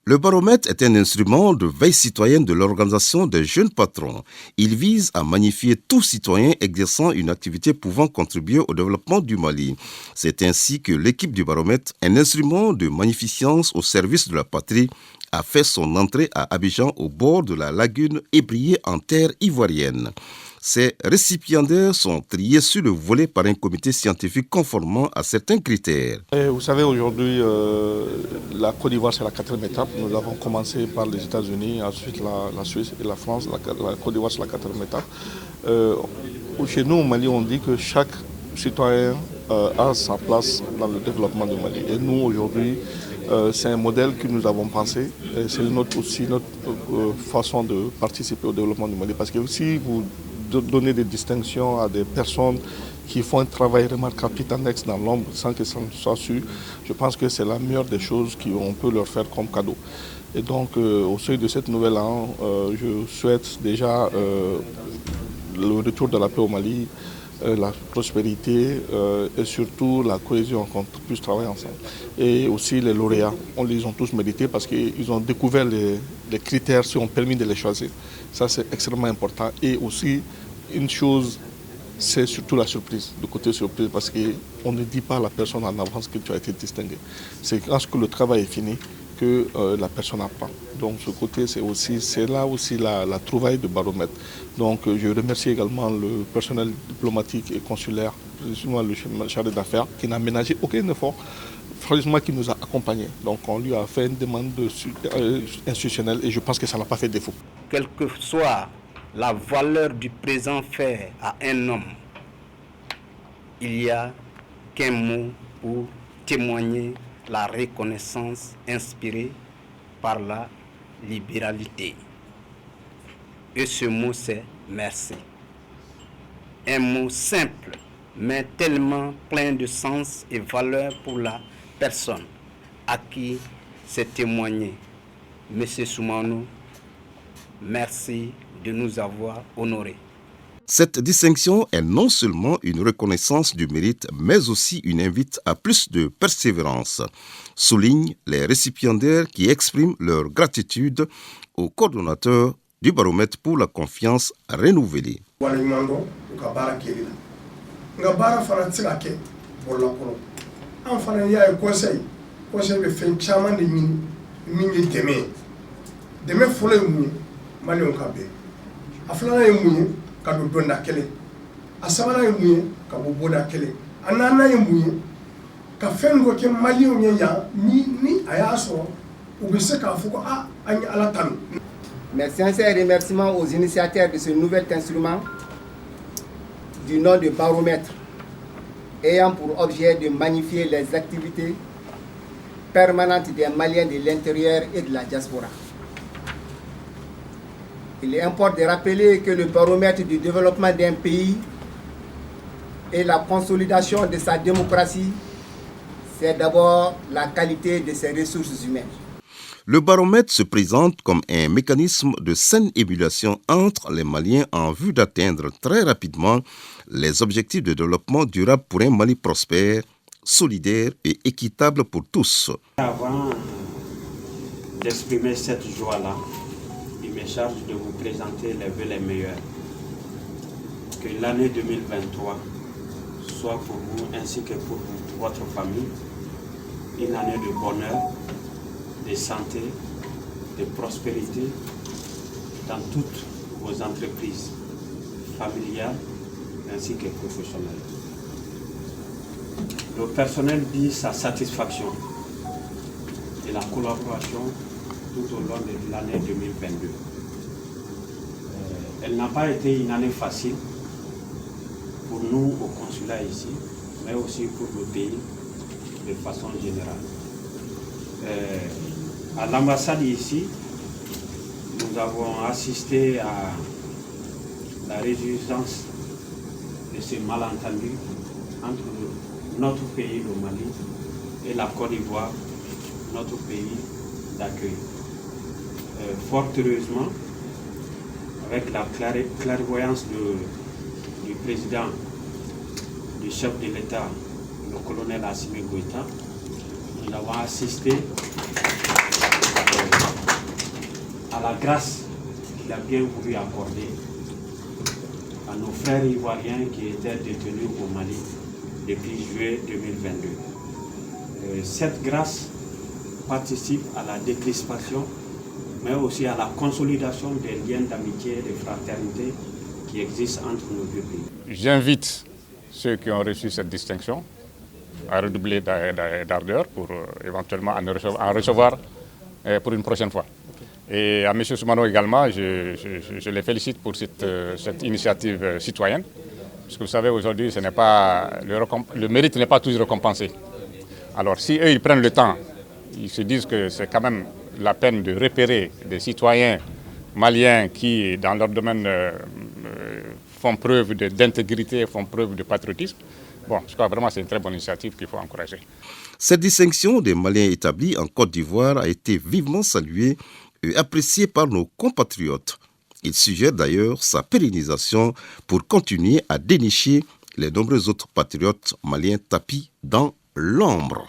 Le baromètre est un instrument de veille citoyenne de l'Organisation des jeunes patrons. Il vise à magnifier tout citoyen exerçant une activité pouvant contribuer au développement du Mali. C'est ainsi que l'équipe du baromètre, un instrument de magnificence au service de la patrie, a fait son entrée à Abidjan au bord de la lagune ébriée en terre ivoirienne. Ces récipiendaires sont triés sur le volet par un comité scientifique conformant à certains critères. Et vous savez, aujourd'hui, la Côte d'Ivoire, c'est la 4e étape. Nous avons commencé par les États-Unis, ensuite la Suisse et la France. La Côte d'Ivoire, c'est la 4e étape. Chez nous, au Mali, on dit que chaque citoyen a sa place dans le développement du Mali. Et nous, aujourd'hui, c'est un modèle que nous avons pensé. C'est aussi notre façon de participer au développement du Mali. Parce que si vous donner des distinctions à des personnes qui font un travail remarquable titanesque dans l'ombre sans que ça ne soit su, je pense que c'est la meilleure des choses qu'on peut leur faire comme cadeau. Et donc, au seuil de cette nouvelle an, je souhaite déjà le retour de la paix au Mali, la prospérité et surtout la cohésion, qu'on puisse travailler ensemble. Et aussi les lauréats, on les ont tous mérités parce qu'ils ont découvert les critères qui ont permis de les choisir. Ça, c'est extrêmement important. Et aussi, une chose, c'est surtout la surprise, le côté surprise, parce qu'on ne dit pas à la personne en avance que tu as été distingué. C'est quand le travail est fini que la personne apprend. Donc ce côté, c'est là aussi la trouvaille de baromètre. Donc je remercie également le personnel diplomatique et consulaire, justement le chargé d'affaires, qui n'a ménagé aucun effort, franchement qui nous a accompagnés. Donc on lui a fait une demande institutionnelle et je pense que ça n'a pas fait défaut. Quelle que soit la valeur du présent fait à un homme, il n'y a qu'un mot pour témoigner la reconnaissance inspirée par la libéralité. Et ce mot, c'est merci. Un mot simple, mais tellement plein de sens et valeur pour la personne à qui c'est témoigné. Monsieur Soumanou, merci de nous avoir honorés. Cette distinction est non seulement une reconnaissance du mérite, mais aussi une invite à plus de persévérance, soulignent les récipiendaires qui expriment leur gratitude au coordonnateur du baromètre pour la confiance renouvelée. Ka do donda kelen a sabana ye mun ye ka bɔ boda kelen a naaninan ye mun ye ka fɛn dɔ kɛ maliyɛnw ye yan ni a y'a sɔrɔ u bɛ se k'a fɔ ko an ye ala tanu. Mes sincères remerciements aux initiateurs de ce nouvel instrument du nom de baromètre ayant pour objet de magnifier les activités permanentes des Maliens de l'intérieur et de la diaspora. Il importe de rappeler que le baromètre du développement d'un pays et la consolidation de sa démocratie, c'est d'abord la qualité de ses ressources humaines. Le baromètre se présente comme un mécanisme de saine émulation entre les Maliens en vue d'atteindre très rapidement les objectifs de développement durable pour un Mali prospère, solidaire et équitable pour tous. Avant d'exprimer cette joie-là, il me charge de vous présenter les vœux les meilleurs. Que l'année 2023 soit pour vous ainsi que pour votre famille une année de bonheur, de santé, de prospérité dans toutes vos entreprises familiales ainsi que professionnelles. Le personnel dit sa satisfaction de la collaboration tout au long de l'année 2022. Elle n'a pas été une année facile pour nous au consulat ici, mais aussi pour le pays de façon générale. À l'ambassade ici, nous avons assisté à la résurgence de ce malentendu entre notre pays, le Mali, et la Côte d'Ivoire, notre pays d'accueil. Fort heureusement, avec la clairvoyance du président, du chef de l'État, le colonel Assimi Goïta, nous avons assisté à la grâce qu'il a bien voulu accorder à nos frères ivoiriens qui étaient détenus au Mali depuis juillet 2022. Cette grâce participe à la décrispation, mais aussi à la consolidation des liens d'amitié et de fraternité qui existent entre nos deux pays. J'invite ceux qui ont reçu cette distinction à redoubler d'ardeur pour éventuellement en recevoir pour une prochaine fois. Et à M. Soumano également, je les félicite pour cette initiative citoyenne. Parce que vous savez, aujourd'hui, le mérite n'est pas toujours récompensé. Alors si eux, ils prennent le temps, ils se disent que c'est quand même la peine de repérer des citoyens maliens qui, dans leur domaine, font preuve d'intégrité, font preuve de patriotisme. Bon, je crois vraiment que c'est une très bonne initiative qu'il faut encourager. Cette distinction des Maliens établis en Côte d'Ivoire a été vivement saluée et appréciée par nos compatriotes. Il suggère d'ailleurs sa pérennisation pour continuer à dénicher les nombreux autres patriotes maliens tapis dans l'ombre.